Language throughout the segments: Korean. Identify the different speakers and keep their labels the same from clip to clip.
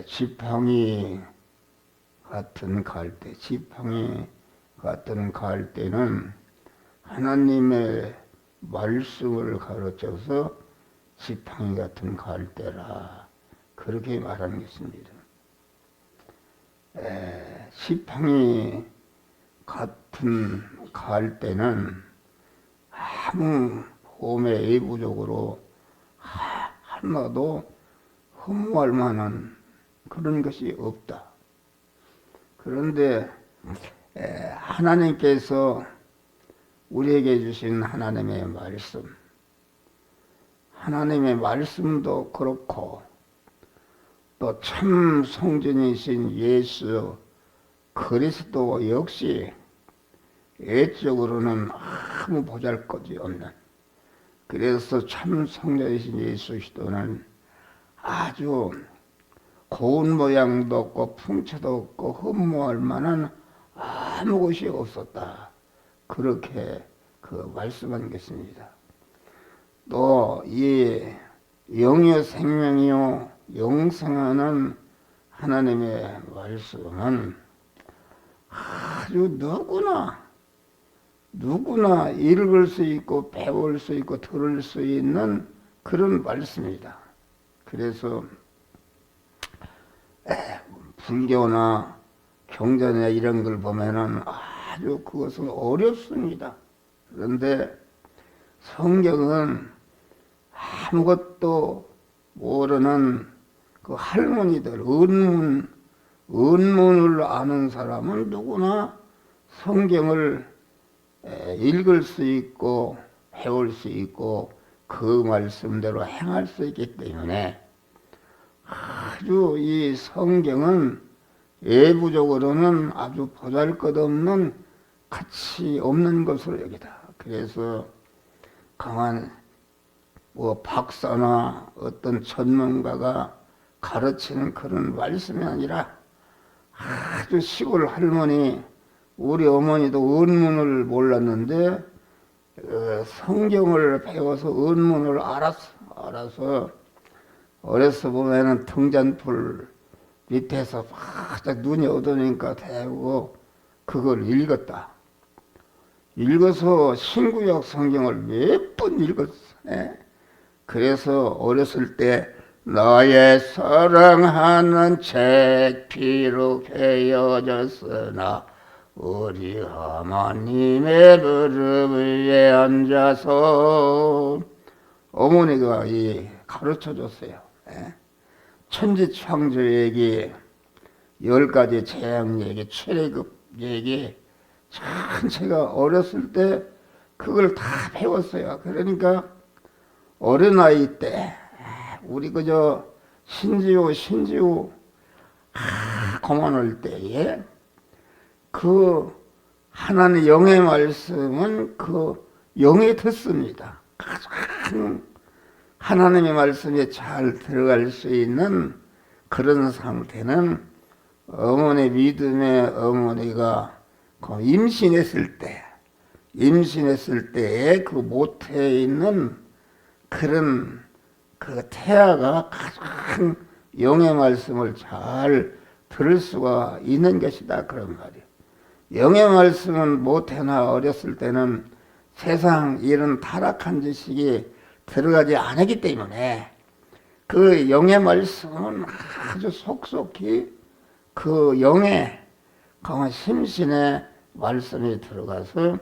Speaker 1: 지팡이 같은 갈대, 지팡이 같은 갈대는 하나님의 말씀을 가르쳐서 지팡이 같은 갈대라 그렇게 말하는 것입니다. 지팡이 같은 갈대는 아무 봄에 외부적으로 하나도 허무할 만한 그런 것이 없다. 그런데 하나님께서 우리에게 주신 하나님의 말씀도 그렇고 또 참 성전이신 예수 그리스도 역시 외적으로는 아무 보잘것이 없는, 그래서 참 성전이신 예수 그리스도는 아주 고운 모양도 없고 풍채도 없고 흠모할 만한 아무 것이 없었다. 그렇게 말씀한 것입니다. 또 이 영의 생명이요 영생하는 하나님의 말씀은 아주 누구나 읽을 수 있고 배울 수 있고 들을 수 있는 그런 말씀이다. 그래서 불교나 경전이나 이런 걸 보면은 아주 그것은 어렵습니다. 그런데 성경은 아무것도 모르는 그 할머니들, 은문을 아는 사람은 누구나 성경을 읽을 수 있고 배울 수 있고 그 말씀대로 행할 수 있기 때문에 아주 이 성경은 외부적으로는 아주 보잘것없는 가치 없는 것으로 여기다. 그래서 강한 박사나 어떤 전문가가 가르치는 그런 말씀이 아니라 아주 시골 할머니, 우리 어머니도 은문을 몰랐는데 성경을 배워서 은문을 알아서 어려서 보면은 등잔불 밑에서 바짝 눈이 어두우니까 대고 그걸 읽었다. 읽어서 신구약 성경을 몇 번 읽었어. 그래서 어렸을 때 너의 사랑하는 책 피로 베어졌으나 우리 하나님의 무릎 위에 앉아서 어머니가 가르쳐 줬어요. 천지창조 얘기, 10가지 재앙 얘기, 출애굽 얘기 전체가 어렸을 때 그걸 다 배웠어요. 그러니까 어린아이 때 우리 그저 신지우 고만할 때에 그 하나님의 영의 말씀은 그 영에 듣습니다. 가장 하나님의 말씀에 잘 들어갈 수 있는 그런 상태는 어머니 믿음의 어머니가 임신했을 때에 그 모태에 있는 그런 그 태아가 가장 영의 말씀을 잘 들을 수가 있는 것이다 그런 말이에요. 영의 말씀은 모태나 어렸을 때는 세상 이런 타락한 지식이 들어가지 않았기 때문에 그 영의 말씀은 아주 속속히 그 영의 강한 심신의 말씀이 들어가서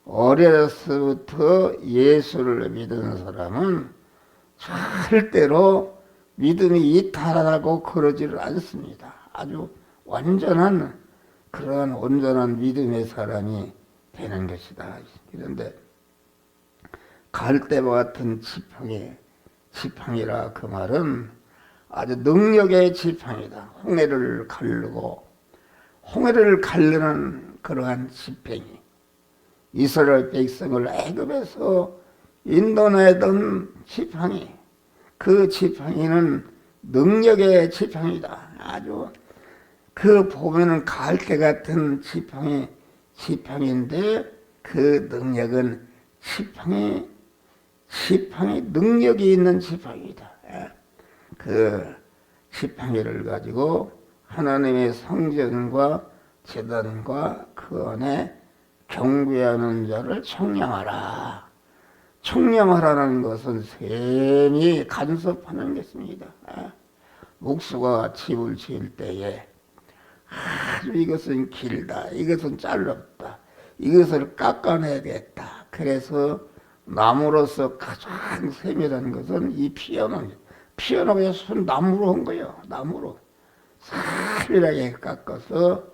Speaker 1: 어려서부터 예수를 믿은 사람은 절대로 믿음이 이탈하고 그러지를 않습니다. 아주 완전한 그런 온전한 믿음의 사람이 되는 것이다. 그런데 갈대와 같은 지팡이라 그 말은 아주 능력의 지팡이다. 홍해를 가르는 그러한 지팡이. 이스라엘 백성을 애굽에서 인도내던 지팡이. 그 지팡이는 능력의 지팡이다. 아주 그 보면은 갈대 같은 지팡이인데 그 능력은 지팡이 능력이 있는 지팡이다. 그 지팡이를 가지고 하나님의 성전과 제단과 그 안에 경배하는 자를 청량하라. 청량하라는 것은 셈이 간섭하는 것입니다. 목수가 집을 지을 때에 아주 이것은 길다, 이것은 짧다, 이것을 깎아내야겠다. 그래서 나무로서 가장 세밀한 것은 이 피아노입니다. 피아노가 손 나무로 한 거예요. 나무로 세밀하게 깎아서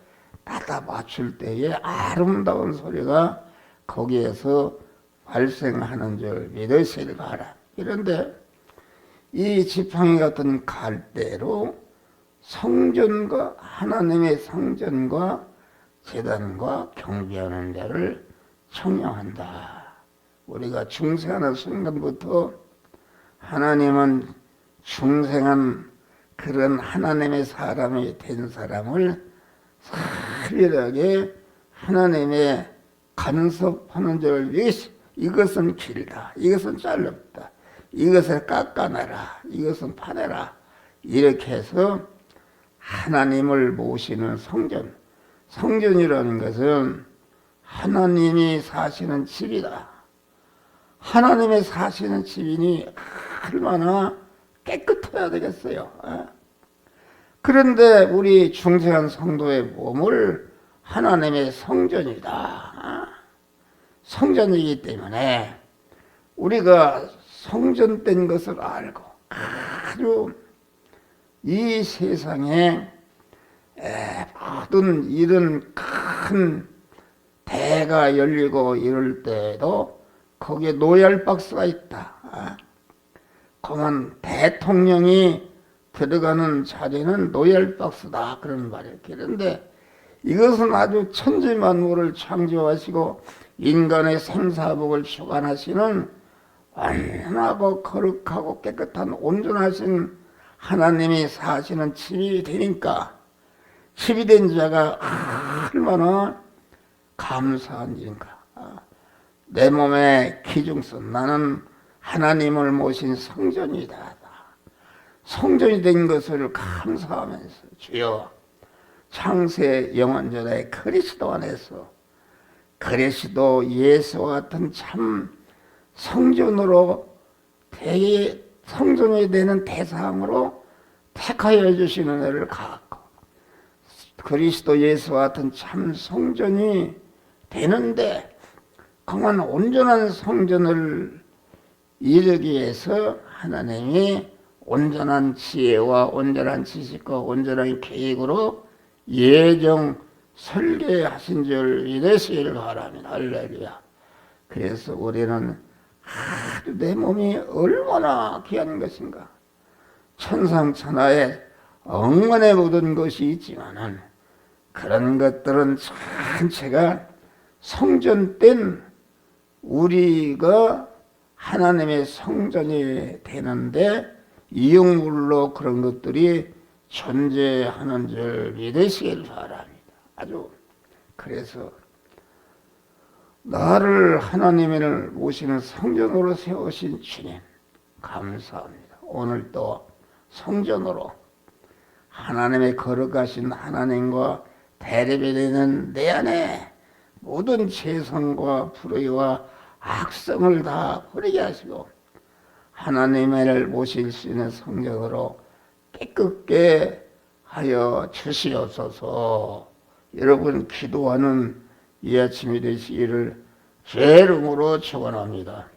Speaker 1: 갖다 맞출 때에 아름다운 소리가 거기에서 발생하는 줄 믿으시길 바라. 그런데 이 지팡이 같은 갈대로 성전과 하나님의 성전과 제단과 경배하는 자를 청량한다. 우리가 중생하는 순간부터 하나님은 중생한 그런 하나님의 사람이 된 사람을 살리하게 하나님의 간섭하는 자를 위해서 이것은 길다, 이것은 짧다, 이것을 깎아내라, 이것은 파내라, 이렇게 해서 하나님을 모시는 성전. 성전이라는 것은 하나님이 사시는 집이다. 하나님의 사시는 집이니 얼마나 깨끗해야 되겠어요. 그런데 우리 중생한 성도의 몸을 하나님의 성전이다. 성전이기 때문에 우리가 성전된 것을 알고 아주 이 세상에 모든 이런 큰 대가 열리고 이럴 때에도 거기에 노열 박스가 있다. 그러면 대통령이 들어가는 자리는 노열 박스다, 그런 말이에요. 그런데 이것은 아주 천지만물을 창조하시고 인간의 생사복을 주관하시는 완전하고 거룩하고 깨끗한 온전하신 하나님이 사시는 집이 되니까, 집이 된 자가 얼마나 감사한 일인가. 내 몸의 기중선, 나는 하나님을 모신 성전이다. 성전이 된 것을 감사하면서 주여, 창세 영원전에 그리스도 안에서 그리스도 예수와 같은 참 성전으로 성전이 되는 대상으로 택하여 주시는 애를 갖고 그리스도 예수와 같은 참 성전이 되는데, 그만 온전한 성전을 이루기 위해서 하나님이 온전한 지혜와 온전한 지식과 온전한 계획으로 예정 설계하신 줄 믿으시길 바랍니다. 할렐루야. 그래서 우리는 아주 내 몸이 얼마나 귀한 것인가. 천상천하에 억만에 묻은 것이 있지만은 그런 것들은 전체가 성전된 우리가 하나님의 성전이 되는데 이용물로 그런 것들이 존재하는 줄 믿으시길 바랍니다. 아주 그래서 나를 하나님을 모시는 성전으로 세우신 주님 감사합니다. 오늘 또 성전으로 하나님의 거룩하신 하나님과 대립이 되는 내 안에 모든 죄성과 불의와 악성을 다 버리게 하시고 하나님을 모실 수 있는 성전으로 깨끗게 하여 주시옵소서. 여러분 기도하는 이 아침이 되시기를 주의 이름으로 축원합니다.